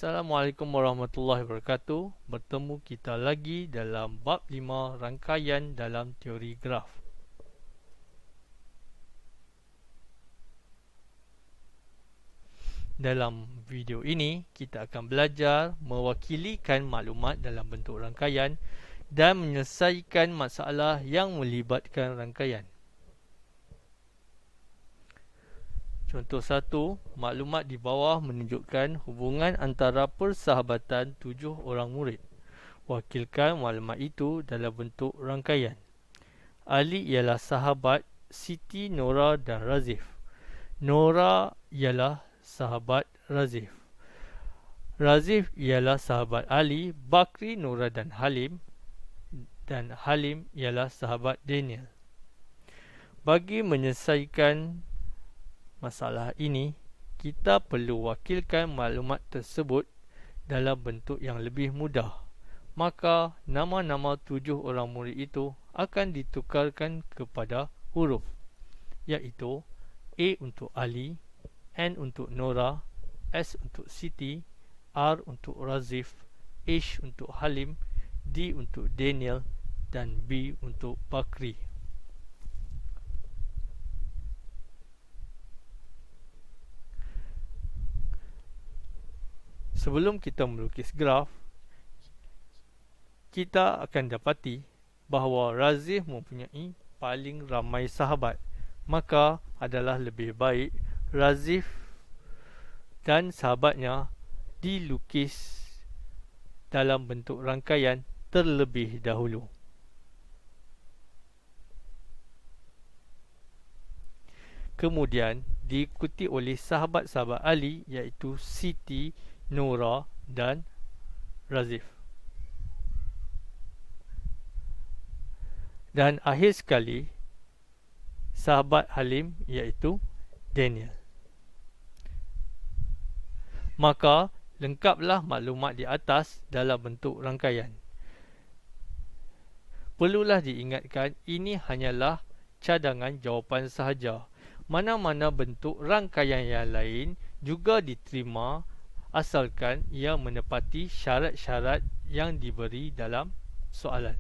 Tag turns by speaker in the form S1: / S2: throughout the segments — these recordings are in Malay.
S1: Assalamualaikum warahmatullahi wabarakatuh. Bertemu kita lagi dalam bab 5 rangkaian dalam teori graf. Dalam video ini, kita akan belajar mewakilikan maklumat dalam bentuk rangkaian dan menyelesaikan masalah yang melibatkan rangkaian. Contoh 1, maklumat di bawah menunjukkan hubungan antara persahabatan 7 orang murid. Wakilkan maklumat itu dalam bentuk rangkaian. Ali ialah sahabat Siti, Nora dan Razif. Nora ialah sahabat Razif. Razif ialah sahabat Ali, Bakri, Nora dan Halim. Dan Halim ialah sahabat Daniel. Bagi menyelesaikan masalah ini, kita perlu wakilkan maklumat tersebut dalam bentuk yang lebih mudah. Maka nama-nama 7 orang murid itu akan ditukarkan kepada huruf, iaitu A untuk Ali, N untuk Nora, S untuk Siti, R untuk Razif, H untuk Halim, D untuk Daniel dan B untuk Bakri. Sebelum kita melukis graf, kita akan dapati bahawa Razif mempunyai paling ramai sahabat. Maka adalah lebih baik Razif dan sahabatnya dilukis dalam bentuk rangkaian terlebih dahulu. Kemudian diikuti oleh sahabat-sahabat Ali, iaitu Siti, Nora dan Razif. Dan akhir sekali, sahabat Halim, iaitu Daniel. Maka lengkaplah maklumat di atas dalam bentuk rangkaian. Perlulah diingatkan, ini hanyalah cadangan jawapan sahaja. Mana-mana bentuk rangkaian yang lain juga diterima asalkan ia menepati syarat-syarat yang diberi dalam soalan.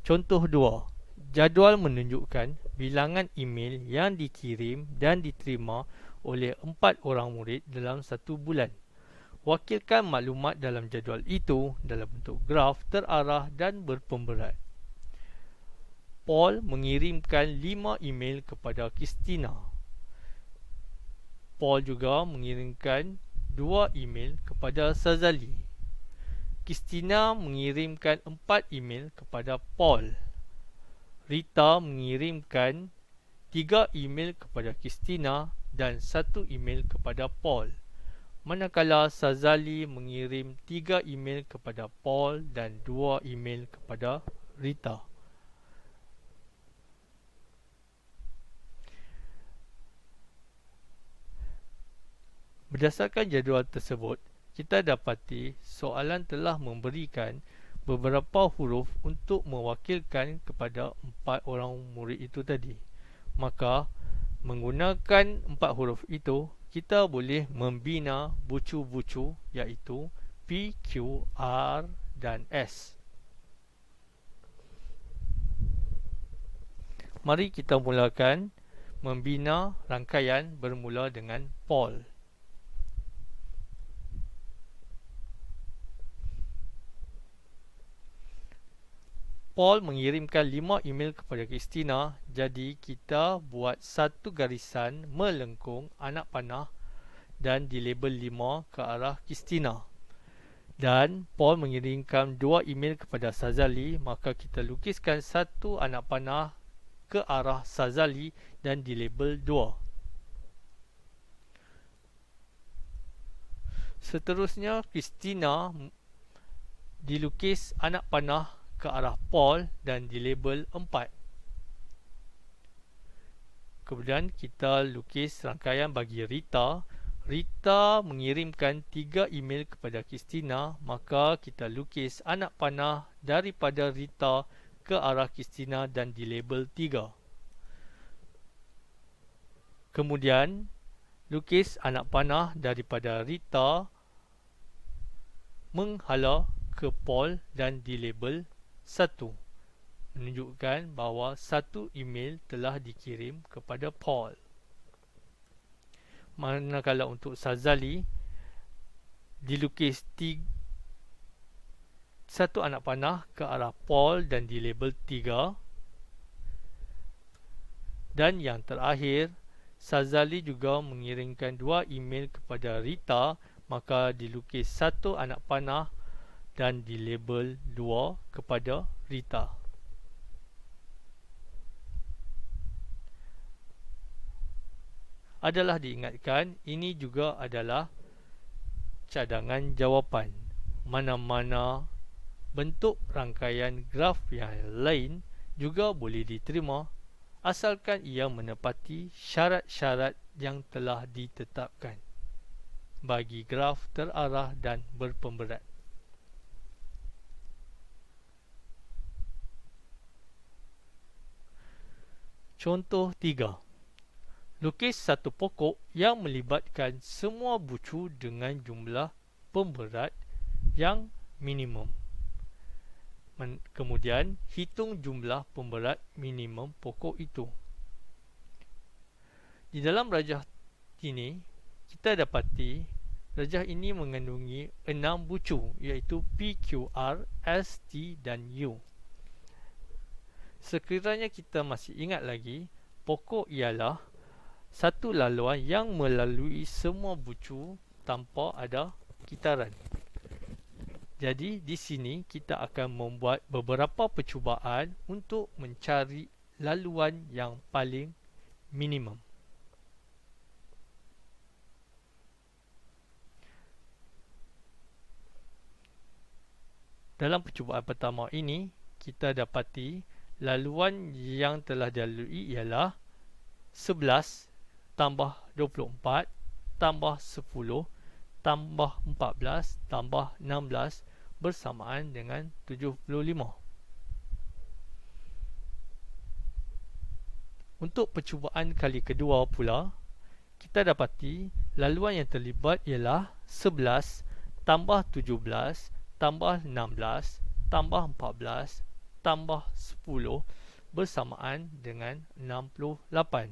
S1: Contoh 2. Jadual menunjukkan bilangan email yang dikirim dan diterima oleh 4 orang murid dalam 1 bulan. Wakilkan maklumat dalam jadual itu dalam bentuk graf terarah dan berpemberat. Paul mengirimkan 5 email kepada Christina. Paul juga mengirimkan 2 email kepada Sazali. Christina mengirimkan 4 email kepada Paul. Rita mengirimkan 3 email kepada Christina dan 1 email kepada Paul. Manakala Sazali mengirim 3 email kepada Paul dan 2 email kepada Rita. Berdasarkan jadual tersebut, kita dapati soalan telah memberikan beberapa huruf untuk mewakilkan kepada 4 orang murid itu tadi. Maka, menggunakan 4 huruf itu, kita boleh membina bucu-bucu, iaitu P, Q, R dan S. Mari kita mulakan membina rangkaian bermula dengan Paul. Paul mengirimkan 5 email kepada Christina, jadi kita buat satu garisan melengkung anak panah dan dilabel 5 ke arah Christina. Dan Paul mengirimkan 2 email kepada Sazali, maka kita lukiskan satu anak panah ke arah Sazali dan dilabel 2. Seterusnya, Christina dilukis anak panah ke arah Paul dan dilabel 4. Kemudian kita lukis rangkaian bagi Rita. Rita mengirimkan 3 email kepada Christina, maka kita lukis anak panah daripada Rita ke arah Christina dan dilabel 3. Kemudian lukis anak panah daripada Rita menghala ke Paul dan dilabel 1, menunjukkan bahawa satu email telah dikirim kepada Paul. Manakala untuk Sazali, dilukis satu anak panah ke arah Paul dan dilabel 3. Dan yang terakhir, Sazali juga mengirimkan 2 email kepada Rita, maka dilukis satu anak panah dan dilabel 2 kepada Rita. Adalah diingatkan, ini juga adalah cadangan jawapan. Mana-mana bentuk rangkaian graf yang lain juga boleh diterima asalkan ia menepati syarat-syarat yang telah ditetapkan bagi graf terarah dan berpemberat. Contoh 3. Lukis satu pokok yang melibatkan semua bucu dengan jumlah pemberat yang minimum. Kemudian, hitung jumlah pemberat minimum pokok itu. Di dalam rajah ini, kita dapati rajah ini mengandungi 6 bucu, iaitu P, Q, R, S, T dan U. Sekiranya kita masih ingat lagi, pokok ialah satu laluan yang melalui semua bucu tanpa ada kitaran. Jadi di sini kita akan membuat beberapa percubaan untuk mencari laluan yang paling minimum. Dalam percubaan pertama ini, kita dapati laluan yang telah dilalui ialah 11 tambah 24 tambah 10 tambah 14 tambah 16 bersamaan dengan 75. Untuk percubaan kali kedua pula, kita dapati laluan yang terlibat ialah 11 tambah 17 tambah 16 tambah 14 tambah 10 bersamaan dengan 68.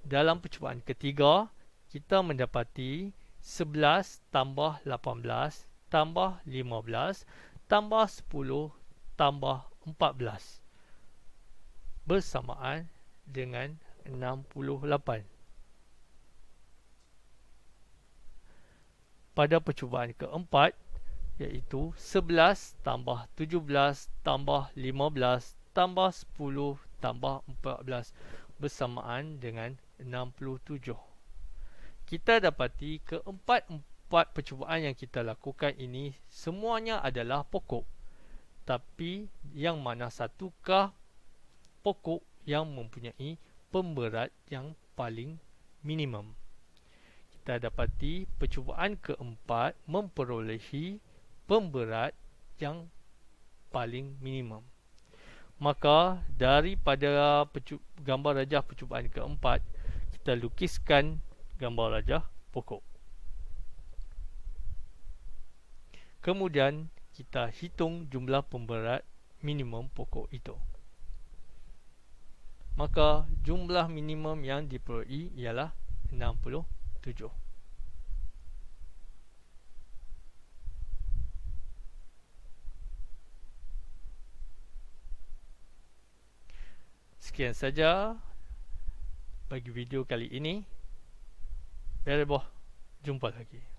S1: Dalam percubaan ketiga, kita mendapati 11 tambah 18 tambah 15 tambah 10 tambah 14 bersamaan dengan 68. Pada percubaan keempat, iaitu 11 tambah 17 tambah 15 tambah 10 tambah 14 bersamaan dengan 67. Kita dapati keempat-empat percubaan yang kita lakukan ini semuanya adalah pokok. Tapi yang mana satukah pokok yang mempunyai pemberat yang paling minimum? Kita dapati percubaan keempat memperolehi pemberat yang paling minimum. Maka daripada gambar rajah percubaan keempat, kita lukiskan gambar rajah pokok. Kemudian kita hitung jumlah pemberat minimum pokok itu. Maka jumlah minimum yang diperoleh ialah 67. Sekian saja bagi video kali ini. Biar jumpa lagi.